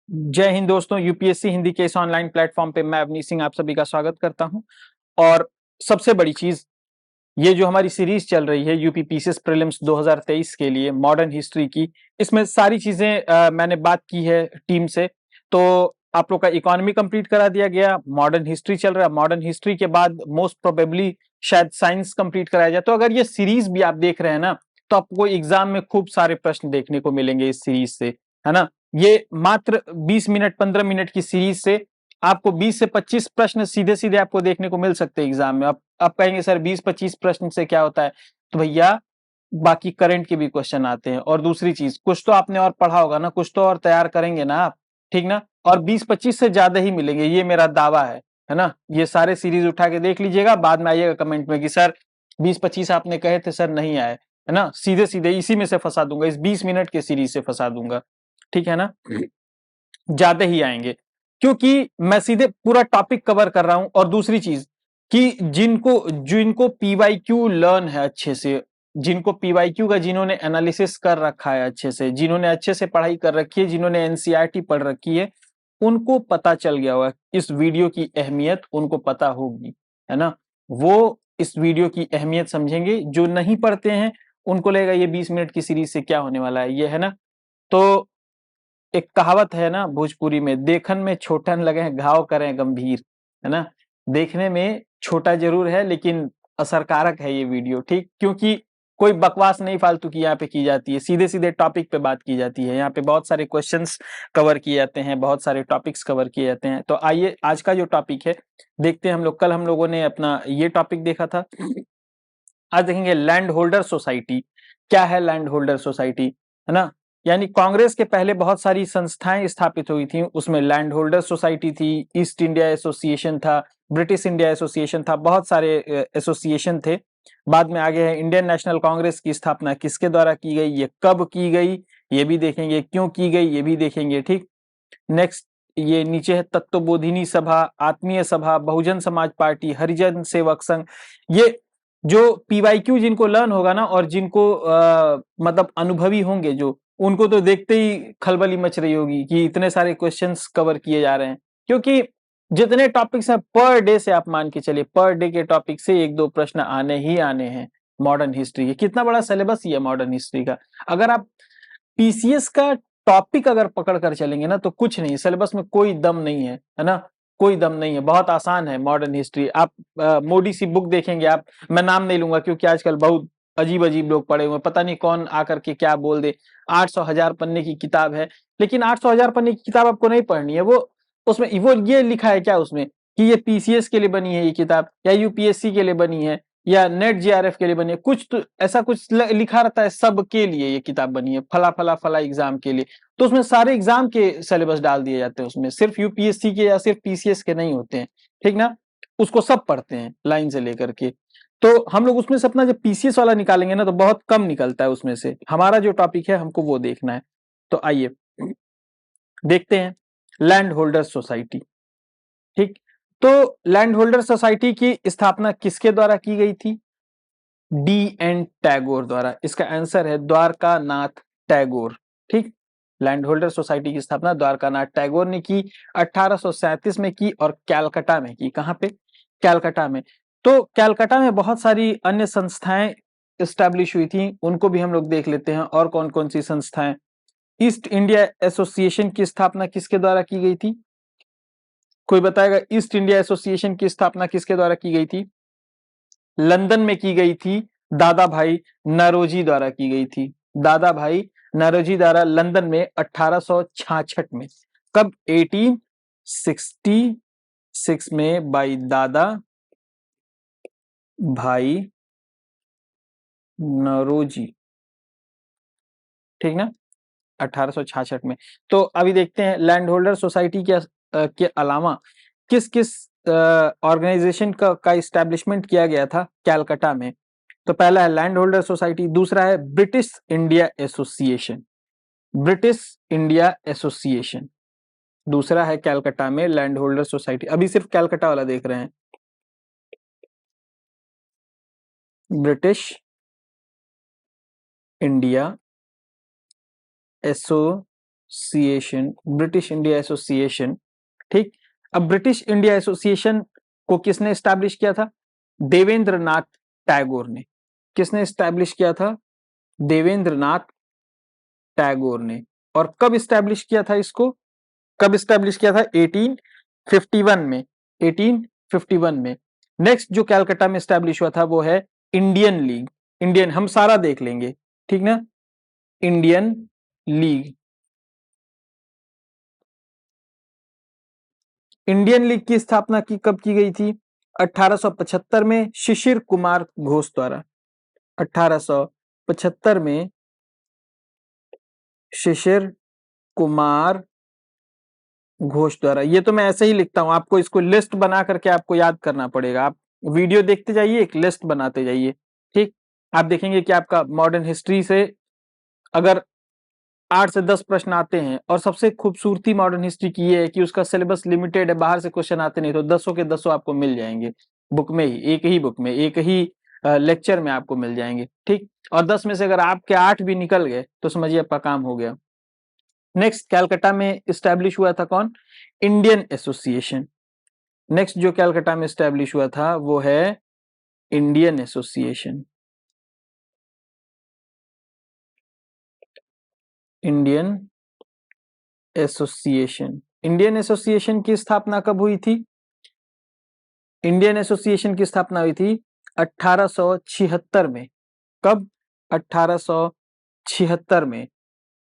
जय हिंद दोस्तों, यूपीएससी हिंदी के इस ऑनलाइन प्लेटफॉर्म पे मैं अवनीश सिंह आप सभी का स्वागत करता हूं। और सबसे बड़ी चीज, ये जो हमारी सीरीज चल रही है यूपी पीसीएस प्रीलिम्स 2023 के लिए मॉडर्न हिस्ट्री की, इसमें सारी चीजें मैंने बात की है टीम से। तो आप लोग का इकोनॉमी कंप्लीट करा दिया गया, मॉडर्न हिस्ट्री चल रहा है, मॉडर्न हिस्ट्री के बाद मोस्ट प्रोबेबली शायद साइंस कंप्लीट कराया जाए। तो अगर ये सीरीज भी आप देख रहे हैं ना, तो आपको एग्जाम में खूब सारे प्रश्न देखने को मिलेंगे इस सीरीज से, है ना। ये मात्र 20 मिनट 15 मिनट की सीरीज से आपको 20 से 25 प्रश्न सीधे सीधे आपको देखने को मिल सकते हैं एग्जाम में। आप कहेंगे सर 20-25 प्रश्न से क्या होता है, तो भैया बाकी करंट के भी क्वेश्चन आते हैं। और दूसरी चीज, कुछ तो आपने और पढ़ा होगा ना, कुछ तो और तैयार करेंगे ना आप, ठीक ना। और 20-25 से ज्यादा ही मिलेंगे, ये मेरा दावा है ना। ये सारे सीरीज उठा के देख लीजिएगा, बाद में आइएगा कमेंट में कि सर 20-25 आपने कहे थे सर नहीं आए, है ना। सीधे सीधे इसी में से फंसा दूंगा, इस 20 मिनट के सीरीज से फंसा दूंगा, ठीक है ना। ज्यादा ही आएंगे क्योंकि मैं सीधे पूरा टॉपिक कवर कर रहा हूं। और दूसरी चीज कि जिनको पीवाईक्यू लर्न है अच्छे से, जिनको पीवाईक्यू का, जिन्होंने एनालिसिस कर रखा है अच्छे से, जिन्होंने अच्छे से पढ़ाई कर रखी है, जिन्होंने एनसीईआरटी पढ़ रखी है, उनको पता चल गया होगा इस वीडियो की अहमियत, उनको पता होगी, है ना। वो इस वीडियो की अहमियत समझेंगे। जो नहीं पढ़ते हैं उनको लगेगा ये 20 मिनट की सीरीज से क्या होने वाला है, ये है ना। तो एक कहावत है ना भोजपुरी में, देखन में छोटन लगे घाव करें गंभीर, है ना। देखने में छोटा जरूर है लेकिन असरकारक है ये वीडियो, ठीक। क्योंकि कोई बकवास नहीं फालतू की यहाँ पे की जाती है, सीधे सीधे टॉपिक पे बात की जाती है। यहाँ पे बहुत सारे क्वेश्चंस कवर किए जाते हैं, बहुत सारे टॉपिक्स कवर किए जाते हैं। तो आइए आज का जो टॉपिक है देखते हैं हम लोग। कल हम लोगों ने अपना ये टॉपिक देखा था, आज देखेंगे लैंड होल्डर सोसाइटी। क्या है लैंड होल्डर सोसाइटी, है ना। यानी कांग्रेस के पहले बहुत सारी संस्थाएं स्थापित हुई थी, उसमें लैंड होल्डर सोसाइटी थी, ईस्ट इंडिया एसोसिएशन था, ब्रिटिश इंडिया एसोसिएशन था, बहुत सारे एसोसिएशन थे। बाद में आगे है इंडियन नेशनल कांग्रेस की स्थापना किसके द्वारा की गई, ये कब की गई ये भी देखेंगे, क्यों की गई ये भी देखेंगे, ठीक। नेक्स्ट ये नीचे है तत्वबोधिनी सभा, आत्मीय सभा, बहुजन समाज पार्टी, हरिजन सेवक संघ। ये जो पीवाईक्यू जिनको लर्न होगा ना, और जिनको मतलब अनुभवी होंगे जो, उनको तो देखते ही खलबली मच रही होगी कि इतने सारे क्वेश्चंस कवर किए जा रहे हैं। क्योंकि जितने टॉपिक्स हैं पर डे से, आप मान के चलिए पर डे के टॉपिक से एक दो प्रश्न आने ही आने हैं मॉडर्न हिस्ट्री के। कितना बड़ा सिलेबस ही है मॉडर्न हिस्ट्री का। अगर आप पीसीएस का टॉपिक अगर पकड़ कर चलेंगे ना, तो कुछ नहीं, सिलेबस में कोई दम नहीं है ना। कोई दम नहीं है, बहुत आसान है मॉडर्न हिस्ट्री। आप मोडी सी बुक देखेंगे आप, मैं नाम नहीं लूंगा क्योंकि आजकल बहुत अजीब अजीब लोग पड़े हुए, पता नहीं कौन आकर के क्या बोल दे। 800,000 पन्ने की किताब है, लेकिन 800,000 पन्ने की किताब आपको नहीं पढ़नी है। वो उसमें वो ये लिखा है क्या उसमें कि ये पीसीएस के लिए बनी है ये किताब, या यूपीएससी के लिए बनी है, या नेट जीआरएफ के लिए बनी है, कुछ तो ऐसा कुछ लिखा रहता है, सबके लिए ये किताब बनी है, फला फला फला एग्जाम के लिए। तो उसमें सारे एग्जाम के सिलेबस डाल दिए जाते हैं उसमें, सिर्फ यूपीएससी के या सिर्फ पीसीएस के नहीं होते हैं, ठीक ना। उसको सब पढ़ते हैं लाइन से लेकर के। तो हम लोग उसमें से अपना जब पीसीएस वाला निकालेंगे ना, तो बहुत कम निकलता है उसमें से। हमारा जो टॉपिक है हमको वो देखना है। तो आइए देखते हैं लैंड होल्डर सोसाइटी, ठीक। तो लैंड होल्डर सोसाइटी की स्थापना किसके द्वारा की गई थी, डी एन टैगोर द्वारा। इसका आंसर है द्वारका नाथ टैगोर, ठीक। लैंड होल्डर सोसाइटी की स्थापना द्वारका नाथ टैगोर ने की, 1837 में की, और कैलकाटा में की। कहां पे, कैलकाटा में। तो कैलकाटा में बहुत सारी अन्य संस्थाएं स्टैब्लिश हुई थी, उनको भी हम लोग देख लेते हैं। और कौन कौन सी संस्थाएं, ईस्ट इंडिया एसोसिएशन की स्थापना किसके द्वारा की गई थी, कोई बताएगा। ईस्ट इंडिया एसोसिएशन की स्थापना किसके द्वारा की गई थी, लंदन में की गई थी, दादा भाई नरोजी द्वारा की गई थी। दादा भाई नरोजी द्वारा लंदन में 1866 में। कब, 1866 में बाई दादा भाई नरोजी, ठीक ना, 1866 में। तो अभी देखते हैं लैंड होल्डर सोसाइटी के अलावा किस किस ऑर्गेनाइजेशन का इस्टेब्लिशमेंट किया गया था कैलकाटा में। तो पहला है लैंड होल्डर सोसाइटी, दूसरा है British India association, British India association, दूसरा है कैलकाटा में लैंड होल्डर सोसाइटी। अभी सिर्फ कैलकाटा वाला देख रहे हैं, British India association, association, British India association. ठीक, अब ब्रिटिश इंडिया एसोसिएशन को किसने स्टैब्लिश किया था? देवेंद्रनाथ टैगोर ने। किसने स्टैब्लिश किया था? देवेंद्रनाथ टैगोर ने। और कब स्टैब्लिश किया था इसको? कब स्टैब्लिश किया था? 1851 में। 1851 में। नेक्स्ट जो कैलकाटा में स्टैब्लिश हुआ था वो है इंडियन लीग। इंडियन हम सारा देख लेंगे, ठीक ना? Indian league. इंडियन लीग की स्थापना की कब की गई थी? 1875 में शिशिर कुमार घोष द्वारा। 1875 में शिशिर कुमार घोष द्वारा। ये तो मैं ऐसे ही लिखता हूं, आपको इसको लिस्ट बना करके आपको याद करना पड़ेगा। आप वीडियो देखते जाइए, एक लिस्ट बनाते जाइए। ठीक, आप देखेंगे कि आपका मॉडर्न हिस्ट्री से अगर 8 से 10 प्रश्न आते हैं, और सबसे खूबसूरती मॉडर्न हिस्ट्री की ये है कि उसका सिलेबस लिमिटेड है, बाहर से क्वेश्चन आते नहीं, तो 10 के 10 आपको मिल जाएंगे बुक में ही, एक ही बुक में, एक ही लेक्चर में आपको मिल जाएंगे। ठीक, और 10 में से अगर आपके 8 भी निकल गए तो समझिए आपका काम हो गया। नेक्स्ट कैलकाटा में स्टैब्लिश हुआ था कौन? Indian association. नेक्स्ट जो कैलकाटा में स्टैब्लिश हुआ था वो है Indian association. Indian association. Indian association की स्थापना कब हुई थी? इंडियन एसोसिएशन की स्थापना हुई थी 1876 में। कब? 1876 में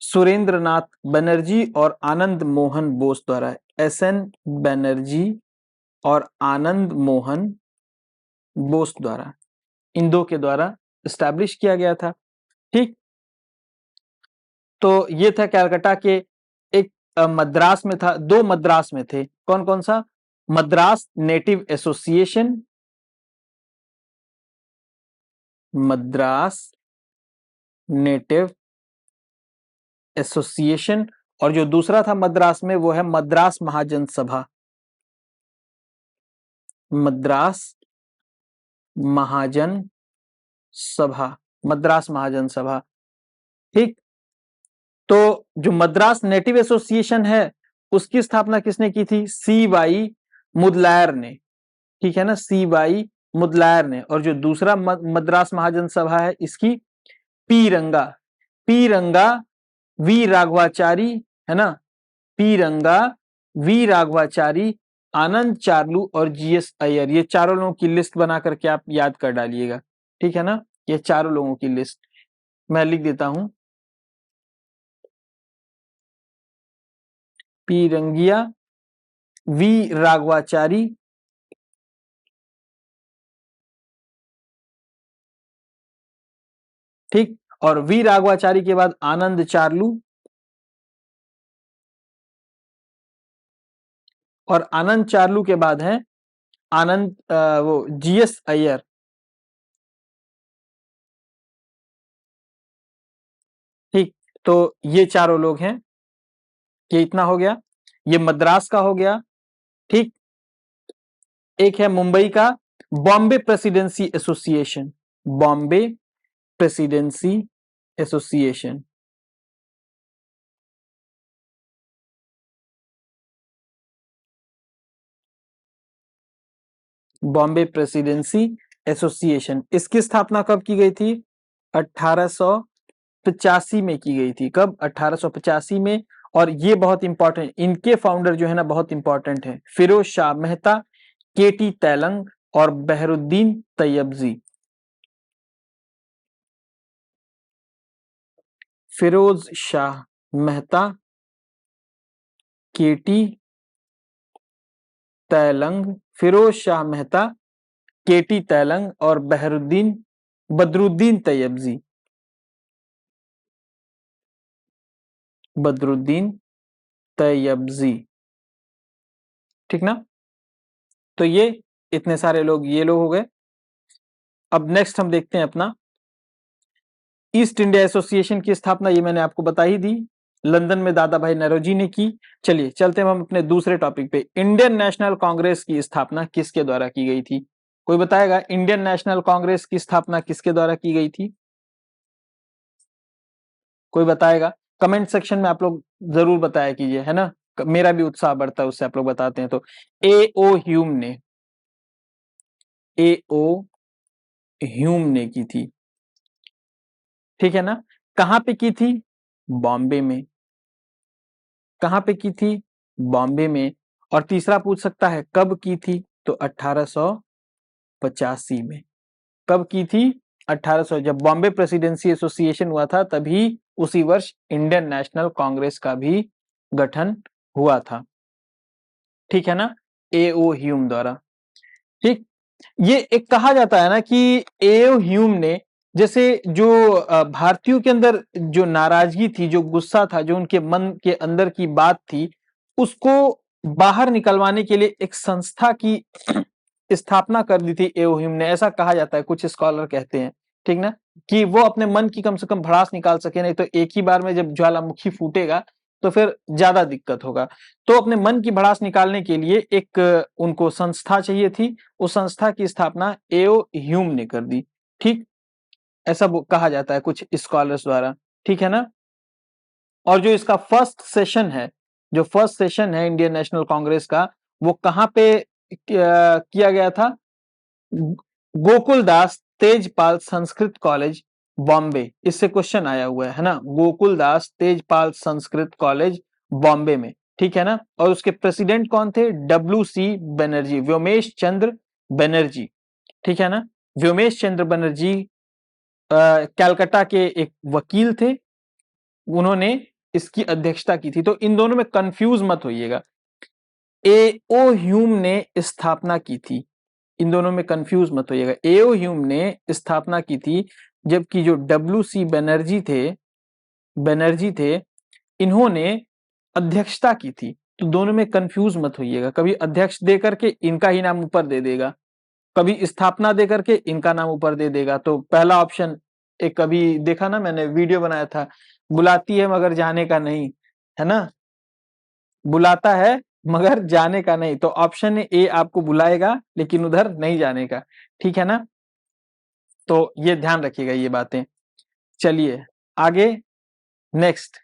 सुरेंद्रनाथ बनर्जी और आनंद मोहन बोस द्वारा। एसएन बनर्जी और आनंद मोहन बोस द्वारा, इन दो के द्वारा स्टैब्लिश किया गया था। ठीक, तो ये था कैलकाटा के। एक मद्रास में था, दो मद्रास में थे। कौन कौन सा? Madras native association, Madras native association, और जो दूसरा था मद्रास में वो है मद्रास महाजन सभा। मद्रास महाजन सभा, मद्रास महाजन सभा। ठीक, तो जो मद्रास नेटिव एसोसिएशन है उसकी स्थापना किसने की थी? सी वाई मुदलायर ने। ठीक है ना, सी वाई मुदलायर ने। और जो दूसरा मद्रास महाजन सभा है इसकी पी रंगा, पी रंगा वी राघवाचारी, है ना, पी रंगा वी राघवाचारी, आनंद चार्लू और जीएस अय्यर। ये चारों लोगों की लिस्ट बना करके आप याद कर डालिएगा। ठीक है ना, ये चारों लोगों की लिस्ट मैं लिख देता हूं। पी रंगिया वी राघवाचारी, ठीक, और वी राघवाचारी के बाद आनंद चार्लू, और आनंद चार्लू के बाद है आनंद वो जीएस अय्यर। ठीक, तो ये चारों लोग हैं। ये इतना हो गया, ये मद्रास का हो गया। ठीक, एक है मुंबई का Bombay presidency association, Bombay presidency association. Bombay presidency association, इसकी स्थापना कब की गई थी? 1885 में की गई थी। कब? 1885 में। और ये बहुत इंपॉर्टेंट, इनके फाउंडर जो है ना बहुत इंपॉर्टेंट है, फिरोज शाह मेहता, केटी तैलंग और बहरुद्दीन तैयबजी। फिरोज शाह मेहता, केटी तैलंग, फिरोज शाह मेहता, केटी तैलंग और बदरुद्दीन तैयबजी। बदरुद्दीन तैयबजी, ठीक ना? तो ये इतने सारे लोग, ये लोग हो गए। अब नेक्स्ट हम देखते हैं अपना ईस्ट इंडिया एसोसिएशन की स्थापना, ये मैंने आपको बता ही दी, लंदन में दादा भाई नौरोजी ने की। चलिए चलते हैं हम अपने दूसरे टॉपिक पे। इंडियन नेशनल कांग्रेस की स्थापना किसके द्वारा की गई थी? कोई बताएगा इंडियन नेशनल कांग्रेस की स्थापना किसके द्वारा की गई थी? कोई बताएगा? कमेंट सेक्शन में आप लोग जरूर बताया कीजिए, है ना, मेरा भी उत्साह बढ़ता है उससे आप लोग बताते हैं। तो ए.ओ. ह्यूम ने की थी, ठीक है ना। कहां पे की थी? बॉम्बे में। कहां पे की थी? बॉम्बे में। और तीसरा पूछ सकता है कब की थी, तो 1885 में। कब की थी? 1800, जब बॉम्बे प्रेसिडेंसी एसोसिएशन हुआ था तभी उसी वर्ष इंडियन नेशनल कांग्रेस का भी गठन हुआ था, ठीक है ना, ए.ओ. ह्यूम द्वारा। ठीक, ये एक कहा जाता है ना कि ए.ओ. ह्यूम ने, जैसे जो भारतीयों के अंदर जो नाराजगी थी, जो गुस्सा था, जो उनके मन के अंदर की बात थी, उसको बाहर निकलवाने के लिए एक संस्था की स्थापना कर दी थी ए.ओ. ह्यूम ने, ऐसा कहा जाता है, कुछ स्कॉलर कहते हैं, ठीक ना, कि वो अपने मन की कम से कम भड़ास निकाल सके, नहीं तो एक ही बार में जब ज्वालामुखी फूटेगा तो फिर ज्यादा दिक्कत होगा। तो अपने मन की भड़ास निकालने के लिए एक उनको संस्था चाहिए थी, उस संस्था की स्थापना ए.ओ. ह्यूम ने कर दी, ठीक, ऐसा कहा जाता है कुछ स्कॉलर्स द्वारा, ठीक है ना। और जो इसका फर्स्ट सेशन है, जो फर्स्ट सेशन है इंडियन नेशनल कांग्रेस का, वो कहां पे किया गया था? गोकुलदास तेजपाल संस्कृत कॉलेज, बॉम्बे। इससे क्वेश्चन आया हुआ है ना, गोकुलदास तेजपाल संस्कृत कॉलेज, बॉम्बे में, ठीक है ना। और उसके प्रेसिडेंट कौन थे? डब्ल्यू.सी. बनर्जी, व्योमेश चंद्र बनर्जी, ठीक है ना। व्योमेश चंद्र बनर्जी कलकत्ता के एक वकील थे, उन्होंने इसकी अध्यक्षता की थी। तो इन दोनों में कंफ्यूज मत होइएगा, ए.ओ. ह्यूम ने स्थापना की थी, इन दोनों में कंफ्यूज मत होइएगा। ए.ओ. ह्यूम ने स्थापना की थी, जबकि जो डब्ल्यू.सी. बनर्जी थे, इन्होंने अध्यक्षता की थी। तो दोनों में कंफ्यूज मत होइएगा, कभी अध्यक्ष दे करके इनका ही नाम ऊपर दे देगा, कभी स्थापना दे करके इनका नाम ऊपर दे देगा। तो पहला ऑप्शन, एक कभी देखा ना, मैंने वीडियो बनाया था, बुलाती है मगर जाने का नहीं, है ना, बुलाता है मगर जाने का नहीं। तो ऑप्शन ए आपको बुलाएगा लेकिन उधर नहीं जाने का, ठीक है ना। तो ये ध्यान रखिएगा ये बातें। चलिए आगे, नेक्स्ट।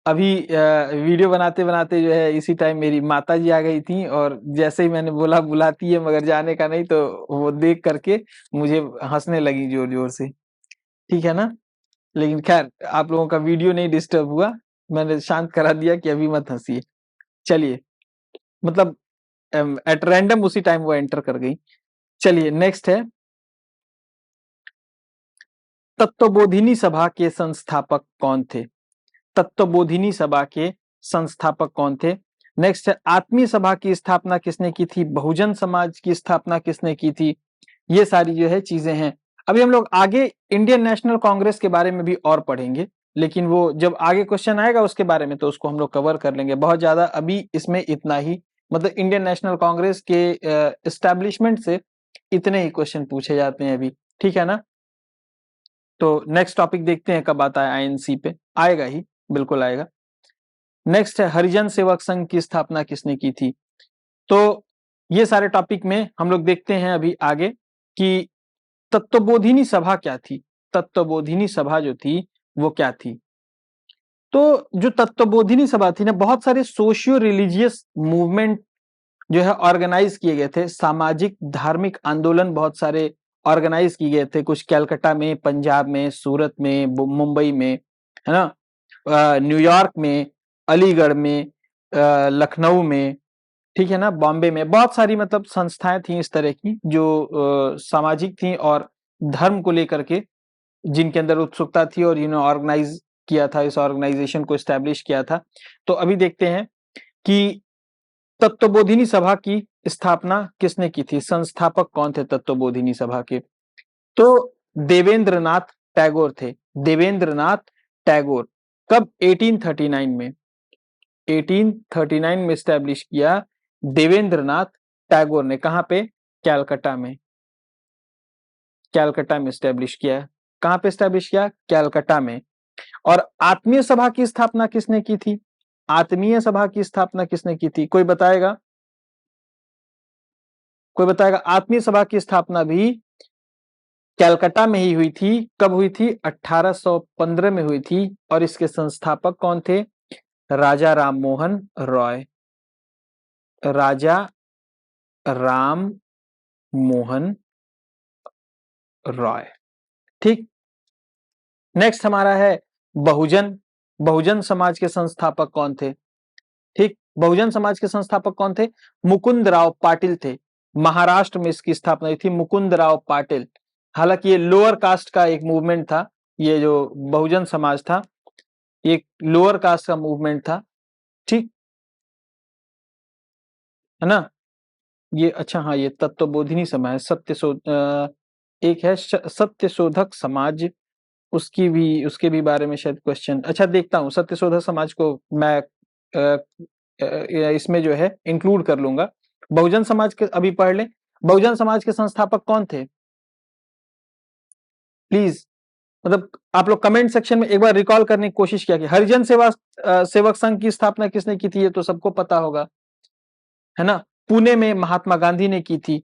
अभी वीडियो बनाते बनाते जो है इसी टाइम मेरी माता जी आ गई थी, और जैसे ही मैंने बोला बुलाती है मगर जाने का नहीं, तो वो देख करके मुझे हंसने लगी जोर जोर से, ठीक है ना। लेकिन खैर आप लोगों का वीडियो नहीं डिस्टर्ब हुआ, मैंने शांत करा दिया कि अभी मत हंसिए। चलिए, मतलब एट रैंडम उसी टाइम वो एंटर कर गई। चलिए नेक्स्ट है, तत्वबोधिनी सभा के संस्थापक कौन थे? तत्वबोधिनी सभा के संस्थापक कौन थे? नेक्स्ट है, आत्मीय सभा की स्थापना किसने की थी? बहुजन समाज की स्थापना किसने की थी? ये सारी जो है चीजें हैं। अभी हम लोग आगे इंडियन नेशनल कांग्रेस के बारे में भी और पढ़ेंगे, लेकिन वो जब आगे क्वेश्चन आएगा उसके बारे में तो उसको हम लोग कवर कर लेंगे बहुत ज्यादा। अभी इसमें इतना ही, मतलब इंडियन नेशनल कांग्रेस के एस्टैब्लिशमेंट से इतने ही क्वेश्चन पूछे जाते हैं अभी, ठीक है ना। तो नेक्स्ट टॉपिक देखते हैं कब आता है, आईएनसी पे आएगा ही, बिल्कुल आएगा। नेक्स्ट है, हरिजन सेवक संघ की स्थापना किसने की थी? तो ये सारे टॉपिक में हम लोग देखते हैं अभी आगे कि तत्वबोधिनी सभा क्या थी। तत्वबोधिनी सभा जो थी वो क्या थी? तो जो तत्वबोधिनी सभा थी ना, बहुत सारे सोशियो रिलीजियस मूवमेंट जो है ऑर्गेनाइज किए गए थे, सामाजिक धार्मिक आंदोलन बहुत सारे ऑर्गेनाइज किए गए थे, कुछ कलकत्ता में, पंजाब में, सूरत में, मुंबई में, है ना, न्यूयॉर्क में, अलीगढ़ में, लखनऊ में, ठीक है ना, बॉम्बे में। बहुत सारी मतलब संस्थाएं थी इस तरह की जो सामाजिक थी और धर्म को लेकर के जिनके अंदर उत्सुकता थी, और इन्होंने ऑर्गेनाइज किया था, इस ऑर्गेनाइजेशन को स्टैब्लिश किया था। तो अभी देखते हैं कि तत्वबोधिनी सभा की स्थापना किसने की थी, संस्थापक कौन थे तत्वबोधिनी सभा के? तो देवेंद्रनाथ टैगोर थे, देवेंद्रनाथ टैगोर। कब? 1839 में, 1839 में स्टैब्लिश किया देवेंद्रनाथ टैगोर ने। कहां पे? कैलकाटा में, कैलकाटा में स्टैब्लिश किया। कहां पे स्टैब्लिश किया? कैलकाटा में। और आत्मीय सभा की स्थापना किसने की थी? आत्मीय सभा की स्थापना किसने की थी? कोई बताएगा? कोई बताएगा? आत्मीय सभा की स्थापना भी कैलकाटा में ही हुई थी। कब हुई थी? 1815 में हुई थी। और इसके संस्थापक कौन थे? राजा राम मोहन रॉय। राजा राम मोहन रॉय। ठीक। नेक्स्ट हमारा है बहुजन। बहुजन समाज के संस्थापक कौन थे? ठीक, बहुजन समाज के संस्थापक कौन थे? मुकुंद राव पाटिल थे। महाराष्ट्र में इसकी स्थापना हुई थी, मुकुंद राव पाटिल। हालांकि ये लोअर कास्ट का एक मूवमेंट था, ये जो बहुजन समाज था एक लोअर कास्ट का मूवमेंट था। ठीक है ना? ये अच्छा, हाँ, ये तत्वबोधिनी समाज, एक है सत्यशोधक समाज, उसके भी बारे में शायद क्वेश्चन। अच्छा, देखता हूँ, सत्यशोधक समाज को मैं इसमें जो है इंक्लूड कर लूंगा। बहुजन समाज के अभी पढ़ लें। बहुजन समाज के संस्थापक कौन थे? प्लीज, मतलब आप लोग कमेंट सेक्शन में एक बार रिकॉल करने की कोशिश किया कि हरिजन सेवक संघ की स्थापना किसने की थी? ये तो सबको पता होगा, है ना? पुणे में महात्मा गांधी ने की थी।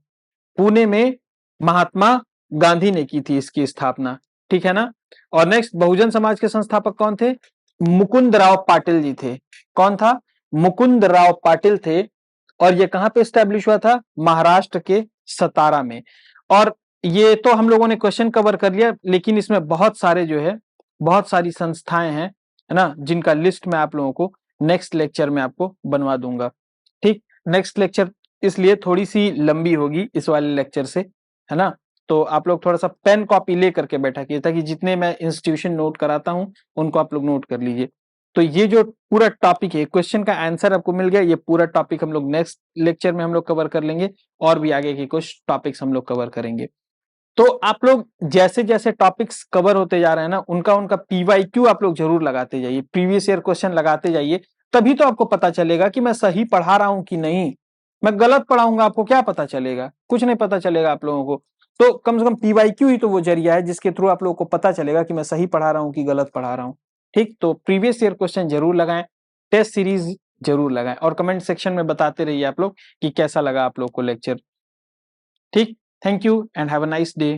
पुणे में महात्मा गांधी ने की थी इसकी स्थापना। ठीक है ना? और नेक्स्ट, बहुजन समाज के संस्थापक कौन थे? मुकुंद राव पाटिल जी थे। कौन था? मुकुंद राव पाटिल थे। और ये कहां पे स्टैब्लिश हुआ था? महाराष्ट्र के सतारा में। और ये तो हम लोगों ने क्वेश्चन कवर कर लिया, लेकिन इसमें बहुत सारे जो है, बहुत सारी संस्थाएं हैं, है ना, जिनका लिस्ट मैं आप लोगों को नेक्स्ट लेक्चर में आपको बनवा दूंगा। ठीक, नेक्स्ट लेक्चर इसलिए थोड़ी सी लंबी होगी इस वाले लेक्चर से, है ना? तो आप लोग थोड़ा सा पेन कॉपी ले करके बैठा कीजिए, ताकि जितने मैं इंस्टीट्यूशन नोट कराता हूं उनको आप लोग नोट कर लीजिए। तो ये जो पूरा टॉपिक है, क्वेश्चन का आंसर आपको मिल गया। ये पूरा टॉपिक हम लोग नेक्स्ट लेक्चर में हम लोग कवर कर लेंगे, और भी आगे के कुछ टॉपिक्स हम लोग कवर करेंगे। तो आप लोग जैसे जैसे टॉपिक्स कवर होते जा रहे हैं ना, उनका उनका पीवाईक्यू आप लोग जरूर लगाते जाइए, प्रीवियस ईयर क्वेश्चन लगाते जाइए। तभी तो आपको पता चलेगा कि मैं सही पढ़ा रहा हूं कि नहीं। मैं गलत पढ़ाऊंगा, आपको क्या पता चलेगा? कुछ नहीं पता चलेगा आप लोगों को। तो कम से कम पीवाईक्यू ही तो वो जरिया है जिसके थ्रू आप लोगों को पता चलेगा कि मैं सही पढ़ा रहा हूं कि गलत पढ़ा रहा हूं। ठीक, तो प्रीवियस ईयर क्वेश्चन जरूर लगाएं, टेस्ट सीरीज जरूर लगाएं, और कमेंट सेक्शन में बताते रहिए आप लोग कि कैसा लगा आप लोग को लेक्चर। ठीक, thank you and have a nice day.